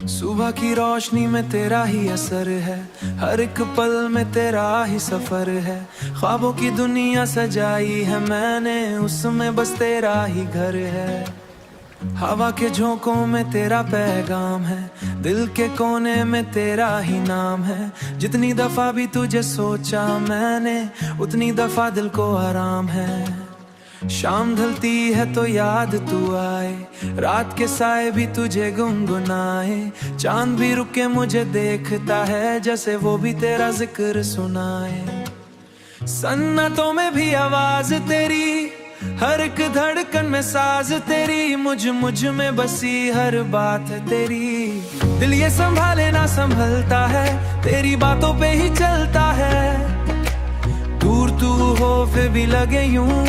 सुबह की रोशनी में तेरा ही असर है, हर एक पल में तेरा ही सफर है। ख्वाबों की दुनिया सजाई है मैंने, उसमें बस तेरा ही घर है। हवा के झोंकों में तेरा पैगाम है, दिल के कोने में तेरा ही नाम है। जितनी दफा भी तुझे सोचा मैंने, उतनी दफा दिल को आराम है। शाम ढलती है तो याद तू आए, रात के साए भी तुझे गुनगुनाए। चांद भी रुक के मुझे देखता है, जैसे वो भी तेरा जिक्र सुनाए। सन्नाटों में भी आवाज तेरी, हर एक धड़कन में साज तेरी। मुझ में बसी हर बात है तेरी। दिल ये संभाले ना संभलता है, तेरी बातों पे ही चलता है। दूर तू हो फिर भी लगे यूं,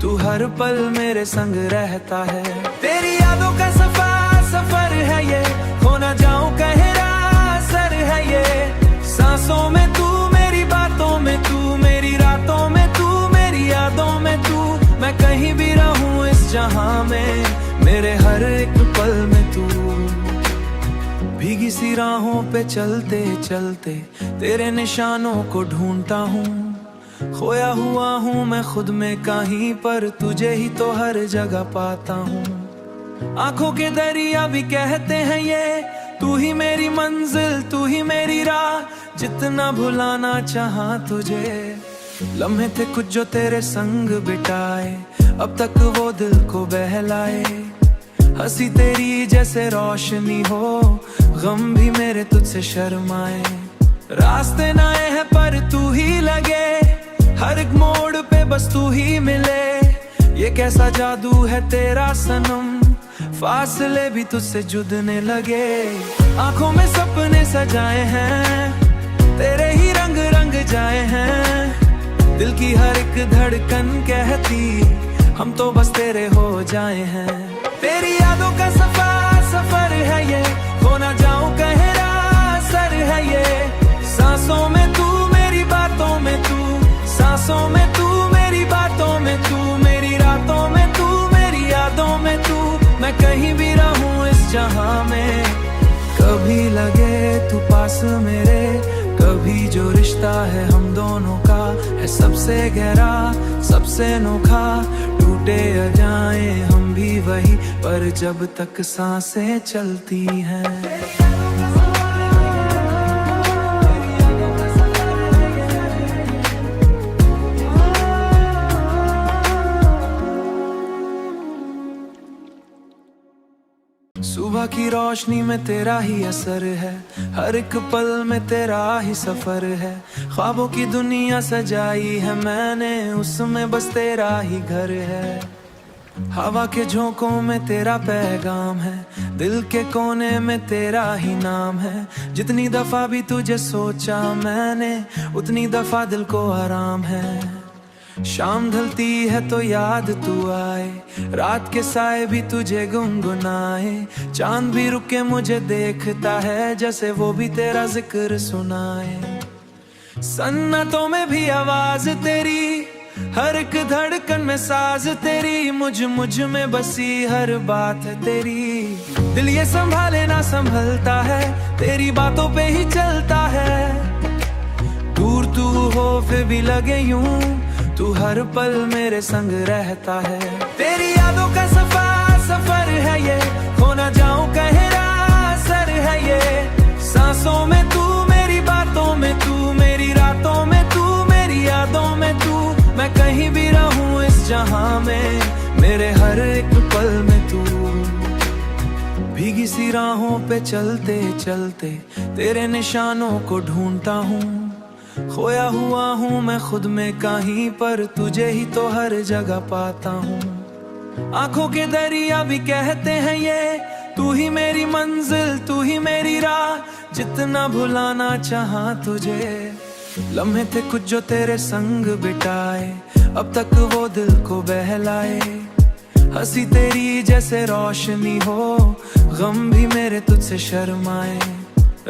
तू हर पल मेरे संग रहता है। तेरी यादों का सफर है ये, खो ना जाऊं गहरा असर है ये। सांसों में तू, मेरी बातों में तू, मेरी रातों में तू, मेरी यादों में तू। मैं कहीं भी रहूं इस जहां में, मेरे हर एक पल में तू। भीगी सी राहों पे चलते चलते तेरे निशानों को ढूंढता हूँ। खोया हुआ हूँ मैं खुद में कहीं, पर तुझे ही तो हर जगह पाता हूँ। आंखों के दरिया भी कहते हैं ये, तू ही मेरी मंजिल, तू ही मेरी राह। जितना भुलाना चाहा तुझे, लम्हे थे कुछ जो तेरे संग बिताए, अब तक वो दिल को बहलाए। हंसी तेरी जैसे रोशनी हो, गम भी मेरे तुझसे शर्माए। रास्ते नए हैं पर तू ही लगे, हर एक मोड़ पे बस तू ही मिले। ये कैसा जादू है तेरा सनम, फासले भी तुझसे जुड़ने लगे। आंखों में सपने सजाए हैं, तेरे ही रंग रंग जाए हैं। दिल की हर एक धड़कन कहती, हम तो बस तेरे हो जाए हैं। तेरी यादों का सफर है ये, खो ना जाऊं गहरा असर है ये। सांसों में तू, मेरी बातों में तू, सांसों में तू, मेरी बातों में तू, मेरी रातों में तू, मेरी यादों में तू। मैं कहीं भी रहूं इस जहां में, कभी लगे तू पास मेरे, कभी जो रिश्ता है हम दोनों का है सबसे गहरा, सबसे नोखा। टूटे या जाए हम भी वही, पर जब तक सांसें चलती हैं। सुबह की रोशनी में तेरा ही असर है, हर एक पल में तेरा ही सफर है। ख्वाबों की दुनिया सजाई है मैंने, उसमें बस तेरा ही घर है। हवा के झोंकों में तेरा पैगाम है, दिल के कोने में तेरा ही नाम है। जितनी दफा भी तुझे सोचा मैंने, उतनी दफा दिल को आराम है। शाम ढलती है तो याद तू आए, रात के साए भी तुझे गुनगुनाए। चांद भी रुक के मुझे देखता है, जैसे वो भी तेरा जिक्र सुनाए। सन्नाटों में भी आवाज तेरी, हर एक धड़कन में साज तेरी। मुझ में बसी हर बात है तेरी। दिल ये संभाले ना संभलता है, तेरी बातों पे ही चलता है। दूर तू हो फिर भी लगे यूं, तू हर पल मेरे संग रहता है। तेरी यादों का सफर है ये, खो ना जाऊं गहरा असर है ये। सांसों में तू, मेरी बातों में तू, मेरी रातों में तू, मेरी यादों में तू। मैं कहीं भी रहूं इस जहां में, मेरे हर एक पल में तू। भीगी सी राहों पे चलते चलते तेरे निशानों को ढूंढता हूँ। खोया हुआ हूँ मैं खुद में कहीं, पर तुझे ही तो हर जगह पाता हूँ। आंखों के दरिया भी कहते हैं ये, तू ही मेरी मंजिल, तू ही मेरी राह। जितना भुलाना चाहा तुझे, लम्हे थे कुछ जो तेरे संग बिताए, अब तक वो दिल को बहलाए। हंसी तेरी जैसे रोशनी हो, गम भी मेरे तुझसे शर्माए।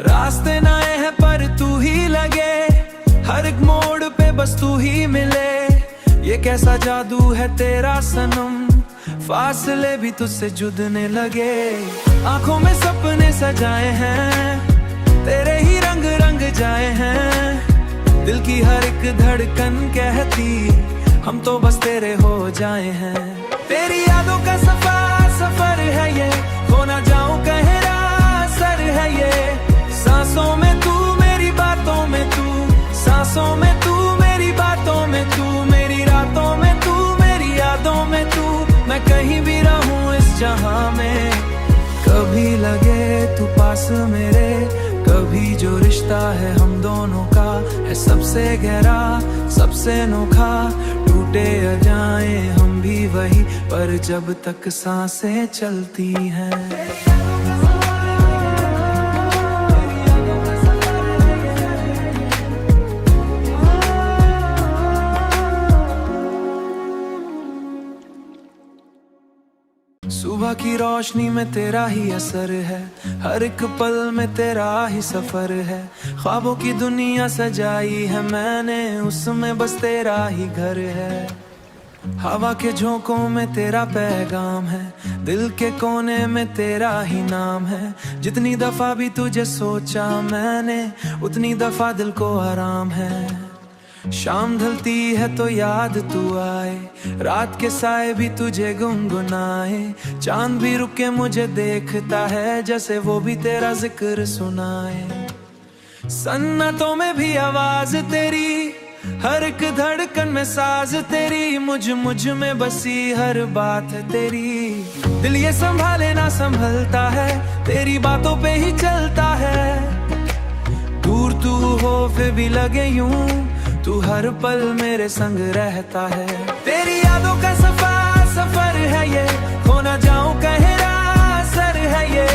रास्ते नए हैं पर तू ही लगे, हर एक मोड़ पे बस तू ही मिले। ये कैसा जादू है तेरा सनम, फासले भी तुझसे जुदने लगे। आंखों में सपने सजाए हैं, तेरे ही रंग रंग जाए हैं। दिल की हर एक धड़कन कहती हम तो बस तेरे हो जाए हैं। तेरी यादों का सफर है ये, खो ना जाऊं गहरा असर है ये। सांसों में तू मेरी बातों में तू, सांसों में तू मेरी बातों में तू, मेरी रातों में तू मेरी यादों में तू। मैं कहीं भी रहूं इस जहां में, कभी लगे तू पास मेरे, कभी जो रिश्ता है हम दोनों का है सबसे गहरा सबसे अनोखा। टूटे या जाए हम भी वही, पर जब तक सांसें चलती हैं। सुबह की रोशनी में तेरा ही असर है, हर एक पल में तेरा ही सफर है। ख्वाबों की दुनिया सजाई है मैंने, उसमें बस तेरा ही घर है। हवा के झोंकों में तेरा पैगाम है, दिल के कोने में तेरा ही नाम है। जितनी दफा भी तुझे सोचा मैंने, उतनी दफा दिल को आराम है। शाम ढलती है तो याद तू आए, रात के साए भी तुझे गुनगुनाए। चांद भी रुक के मुझे देखता है, जैसे वो भी तेरा जिक्र सुनाए। सन्नाटों में भी आवाज तेरी, हर एक धड़कन में साज तेरी। मुझ में बसी हर बात है तेरी। दिल ये संभाले ना संभलता है, तेरी बातों पे ही चलता है। दूर तू हो फिर भी लगे यूं, तू हर पल मेरे संग रहता है। तेरी यादों का सफर है ये, खो ना जाऊं गहरा असर है ये।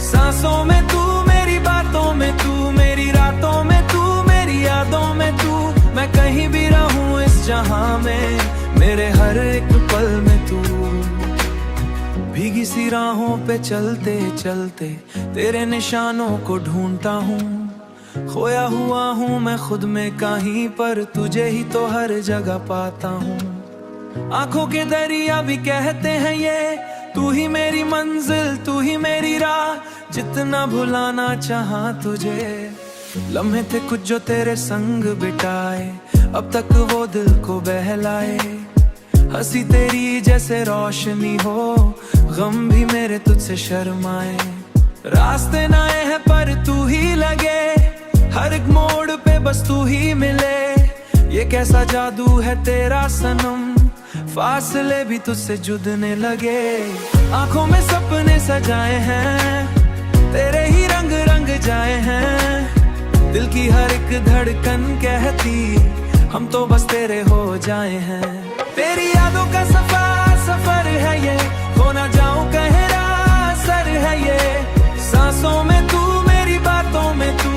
सांसों में तू मेरी बातों में तू, मेरी रातों में तू मेरी यादों में तू। मैं कहीं भी रहूं इस जहां में, मेरे हर एक पल में तू। भीगी सी राहों पे चलते चलते तेरे निशानों को ढूंढता हूँ। खोया हुआ हूँ मैं खुद में कहीं, पर तुझे ही तो हर जगह पाता हूँ। आंखों के दरिया भी कहते हैं ये, तू ही मेरी मंजिल तू ही मेरी राह। जितना भुलाना चाहा तुझे, लम्हे थे कुछ जो तेरे संग बिताए, अब तक वो दिल को बहलाए। हंसी तेरी जैसे रोशनी हो, गम भी मेरे तुझसे शर्माए। रास्ते नए हैं पर तू ही लगे, हर एक मोड़ पे बस तू ही मिले। ये कैसा जादू है तेरा सनम, फासले भी तुझसे जुदने लगे। आंखों में सपने सजाए हैं, तेरे ही रंग रंग जाए हैं। दिल की हर एक धड़कन कहती हम तो बस तेरे हो जाए हैं। तेरी यादों का सफर है ये, खो ना जाऊं गहरा असर है ये। सांसों में तू मेरी बातों में तू,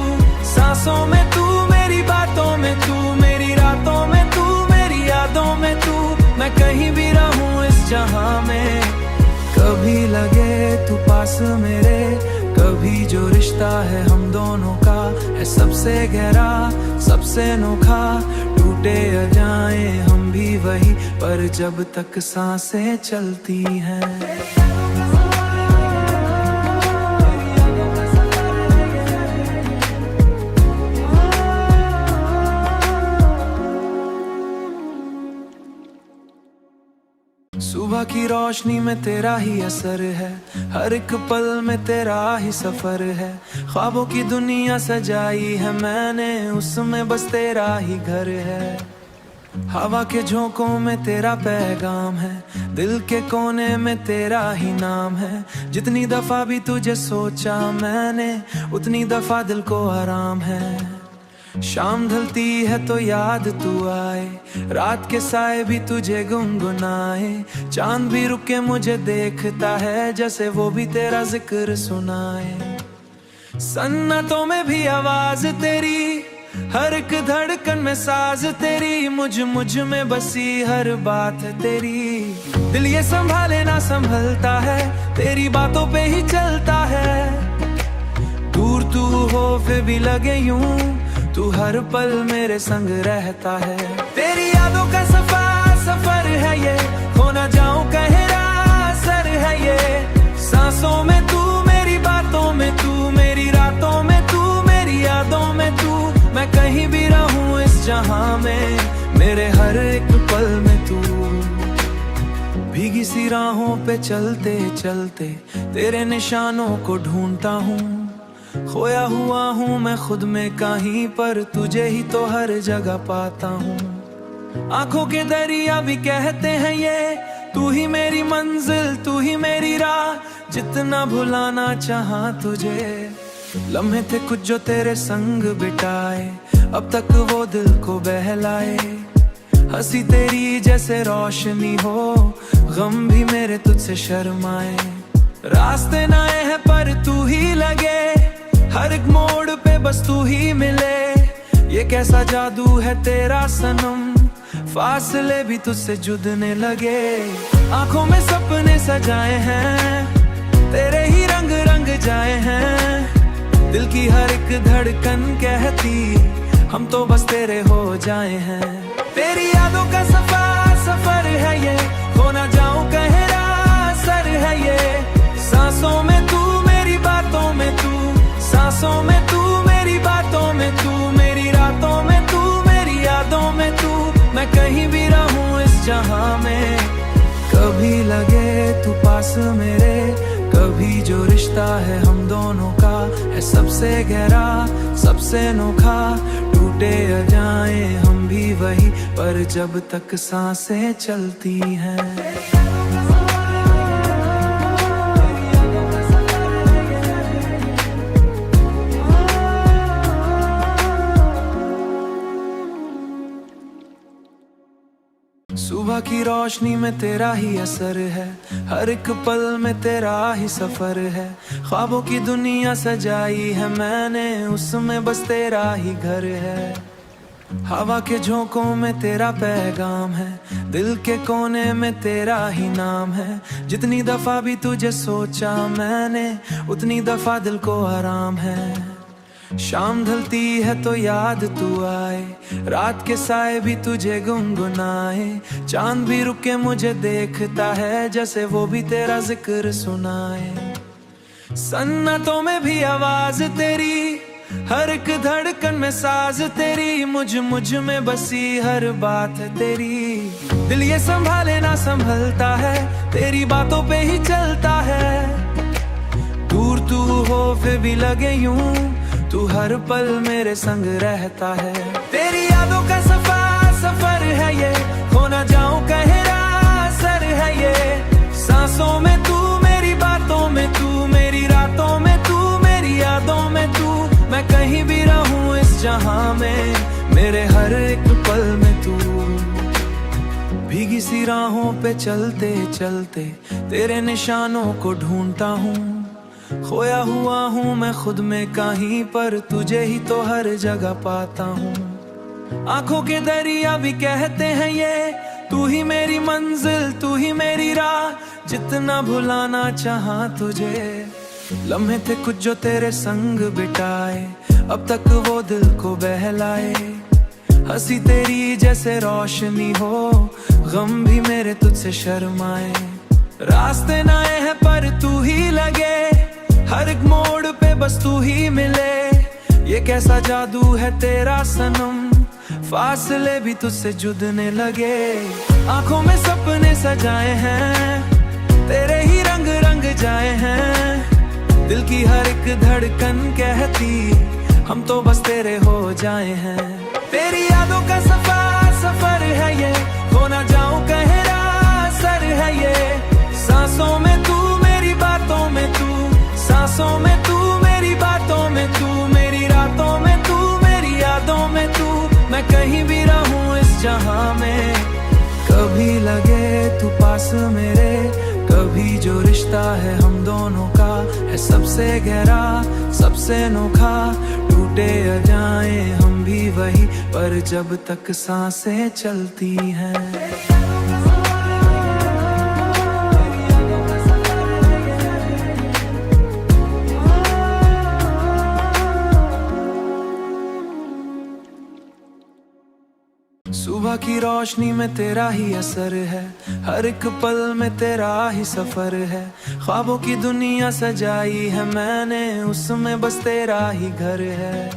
सांसों में तू मेरी बातों में तू, मेरी रातों में तू मेरी यादों में तू। मैं कहीं भी रहूं इस जहां में, कभी लगे तू पास मेरे, कभी जो रिश्ता है हम दोनों का है सबसे गहरा सबसे अनोखा। टूटे या जाए हम भी वही, पर जब तक सांसें चलती हैं। सुबह की रोशनी में तेरा ही असर है, हर एक पल में तेरा ही सफर है। ख्वाबों की दुनिया सजाई है मैंने, उसमें बस तेरा ही घर है। हवा के झोंकों में तेरा पैगाम है, दिल के कोने में तेरा ही नाम है। जितनी दफा भी तुझे सोचा मैंने, उतनी दफा दिल को आराम है। शाम ढलती है तो याद तू आए, रात के साए भी तुझे गुनगुनाए। चांद भी रुक के मुझे देखता है, जैसे वो भी तेरा जिक्र सुनाए। सन्नाटों में भी आवाज तेरी, हर एक धड़कन में साज तेरी। मुझ में बसी हर बात है तेरी। दिल ये संभाले ना संभलता है, तेरी बातों पे ही चलता है। दूर तू हो फिर भी लगे यूं, तू हर पल मेरे संग रहता है। तेरी यादों का सफर है ये, खो ना जाऊं गहरा में, मेरे हर एक पल में तू। भीगी सी राहों पे चलते चलते तेरे निशानों को ढूंढता हूँ। खोया हुआ हूँ मैं खुद में कहीं, पर तुझे ही तो हर जगह पाता हूँ। आंखों के दरिया भी कहते हैं ये, तू ही मेरी मंजिल, तू ही मेरी राह। जितना भुलाना चाहा तुझे, लम्हे थे कुछ जो तेरे संग बिताए, अब तक वो दिल को बहलाए। हंसी तेरी जैसे रोशनी हो, गम भी मेरे तुझसे शर्माए। रास्ते नए हैं पर तू ही लगे, हर एक मोड़ पे बस तू ही मिले। ये कैसा जादू है तेरा सनम, फासले भी तुझसे जुड़ने लगे। आंखों में सपने सजाए हैं, तेरे ही रंग रंग जाए हैं। दिल की हर एक धड़कन कहती, हम तो बस तेरे हो जाए हैं। तेरी यादों का सफर है ये, खो ना जाऊं कहीं असर है ये। सांसों में तू, मेरी बातों में तू, सांसों में तू, मेरी बातों में तू, मेरी रातों में तू, मेरी यादों में तू। मैं कहीं भी रहूं इस जहां में, कभी लगे तू पास मेरे, कभी जो रिश्ता है हम दोनों का है सबसे गहरा, सबसे अनोखा। टूटे या जाए हम भी वही, पर जब तक सांसें चलती हैं। सुबह की रोशनी में तेरा ही असर है, हर एक पल में तेरा ही सफर है। ख्वाबों की दुनिया सजाई है मैंने, उसमें बस तेरा ही घर है। हवा के झोंकों में तेरा पैगाम है, दिल के कोने में तेरा ही नाम है। जितनी दफा भी तुझे सोचा मैंने, उतनी दफा दिल को आराम है। शाम ढलती है तो याद तू आए, रात के साए भी तुझे गुनगुनाए। चांद भी रुक के मुझे देखता है, जैसे वो भी तेरा जिक्र सुनाए। सन्नाटों में भी आवाज तेरी, हर एक धड़कन में साज तेरी। मुझ में बसी हर बात है तेरी। दिल ये संभाले ना संभलता है, तेरी बातों पे ही चलता है। दूर तू हो फिर भी लगे यूं, तू हर पल मेरे संग रहता है। तेरी यादों का सफर है ये, खो ना जाऊं कहीं असर है ये। सांसों में तू, मेरी बातों में तू, मेरी रातों में तू, मेरी यादों में तू। मैं कहीं भी रहूं इस जहां में, मेरे हर एक पल में तू। भीगी सी राहों पे चलते चलते तेरे निशानों को ढूंढता हूँ। खोया हुआ हूँ मैं खुद में कहीं, पर तुझे ही तो हर जगह पाता हूँ। आंखों के दरिया भी कहते हैं ये, तू ही मेरी मंजिल, तू ही मेरी राह। जितना भुलाना चाहा तुझे, लम्हे थे कुछ जो तेरे संग बिताए, अब तक वो दिल को बहलाए। हंसी तेरी जैसे रोशनी हो, गम भी मेरे तुझसे शर्माए। रास्ते नए हैं पर तू ही लगे, हर एक मोड़ पे बस तू ही मिले। ये कैसा जादू है तेरा सनम, फासले भी तुझसे जुड़ने लगे। आंखों में सपने सजाए हैं, तेरे ही रंग रंग जाए हैं। दिल की हर एक धड़कन कहती, हम तो बस तेरे हो जाए हैं। तेरी यादों का सफर है ये, खो ना जाऊं कहीं असर है ये। सांसों में तू, मेरी बातों में तू, सांसों में तू, मेरी बातों में तू, मेरी रातों में तू, मेरी यादों में तू। मैं कहीं भी रहूं इस जहां में, कभी लगे तू पास मेरे, कभी जो रिश्ता है हम दोनों का है सबसे गहरा, सबसे अनोखा। टूटे या जाए हम भी वही, पर जब तक सांसें चलती हैं। सुबह की रोशनी में तेरा ही असर है, हर एक पल में तेरा ही सफर है। ख्वाबों की दुनिया सजाई है मैंने, उसमें बस तेरा ही घर है।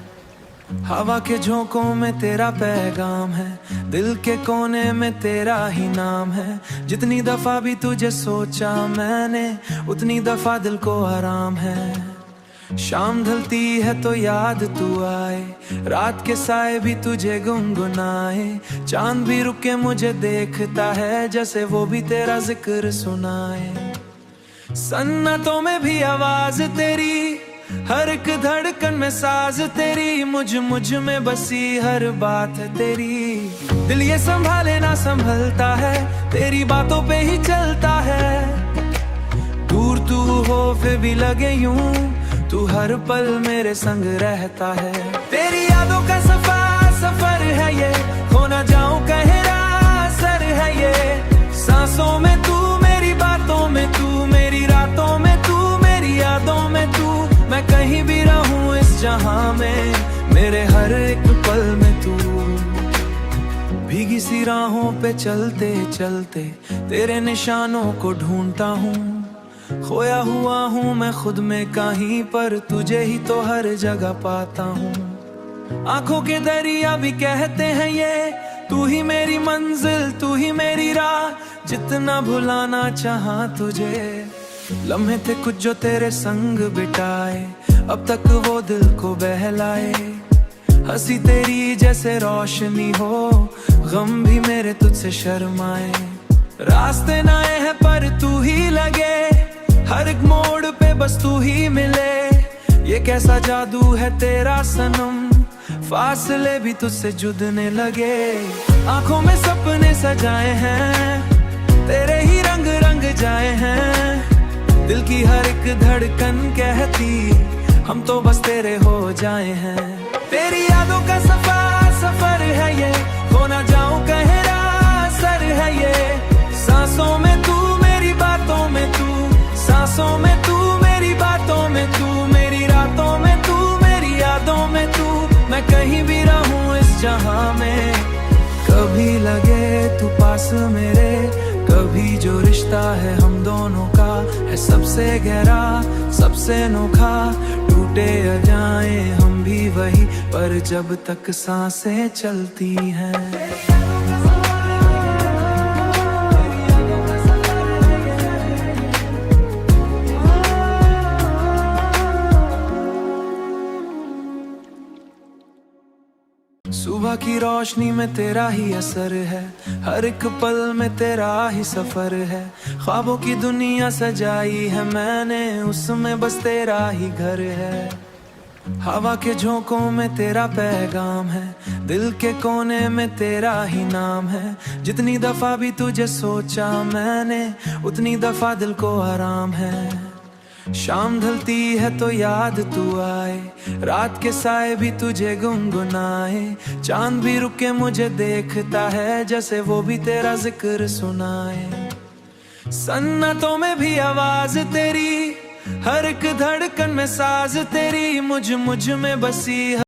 हवा के झोंकों में तेरा पैगाम है, दिल के कोने में तेरा ही नाम है। जितनी दफा भी तुझे सोचा मैंने, उतनी दफा दिल को आराम है। शाम ढलती है तो याद तू आए, रात के साए भी तुझे गुनगुनाए। चांद भी रुक के मुझे देखता है, जैसे वो भी तेरा जिक्र सुनाए। सन्नाटों में भी आवाज तेरी, हर एक धड़कन में साज तेरी। मुझ में बसी हर बात है तेरी। दिल ये संभाले ना संभलता है, तेरी बातों पे ही चलता है। दूर तू हो फिर भी लगे यूं, तू हर पल मेरे संग रहता है। तेरी यादों का सफर है ये, खो ना जाऊं गहरा असर है ये। सांसों में तू, मेरी बातों में तू, मेरी रातों में तू, मेरी यादों में तू। मैं कहीं भी रहूं इस जहां में, मेरे हर एक पल में तू। भीगी सी राहों पे चलते चलते तेरे निशानों को ढूंढता हूँ। खोया हुआ हूँ मैं खुद में कहीं, पर तुझे ही तो हर जगह पाता हूँ। आंखों के दरिया भी कहते हैं ये, तू ही मेरी मंजिल, तू ही मेरी राह। जितना भुलाना चाहा तुझे, लम्हे थे कुछ जो तेरे संग बिताए, अब तक वो दिल को बहलाए। हंसी तेरी जैसे रोशनी हो, गम भी मेरे तुझसे शर्माए। रास्ते नए हैं पर तू ही लगे, हर एक मोड़ पे बस तू ही मिले। ये कैसा जादू है तेरा सनम, फासले भी तुझसे जुड़ने लगे। आंखों में सपने सजाए हैं, तेरे ही रंग रंग जाए हैं। दिल की हर एक धड़कन कहती, हम तो बस तेरे हो जाए हैं। तेरी यादों का सफर है ये, खो ना जाऊं गहरा असर है ये। सांसों में तू, मेरी बातों में तू, सांसों में तू, मेरी बातों में तू, मेरी रातों में तू, मेरी यादों में तू। मैं कहीं भी रहूं इस जहां में, कभी लगे तू पास मेरे, कभी जो रिश्ता है हम दोनों का है सबसे गहरा, सबसे अनोखा। टूटे या जाए हम भी वही, पर जब तक सांसें चलती हैं। सुबह की रोशनी में तेरा ही असर है, हर एक पल में तेरा ही सफर है। ख्वाबों की दुनिया सजाई है मैंने, उसमें बस तेरा ही घर है। हवा के झोंकों में तेरा पैगाम है, दिल के कोने में तेरा ही नाम है। जितनी दफा भी तुझे सोचा मैंने, उतनी दफा दिल को आराम है। शाम ढलती है तो याद तू आए, रात के साए भी तुझे गुनगुनाए। चांद भी रुक के मुझे देखता है, जैसे वो भी तेरा जिक्र सुनाए। सन्नाटों में भी आवाज तेरी, हर एक धड़कन में साज तेरी। मुझ में बसी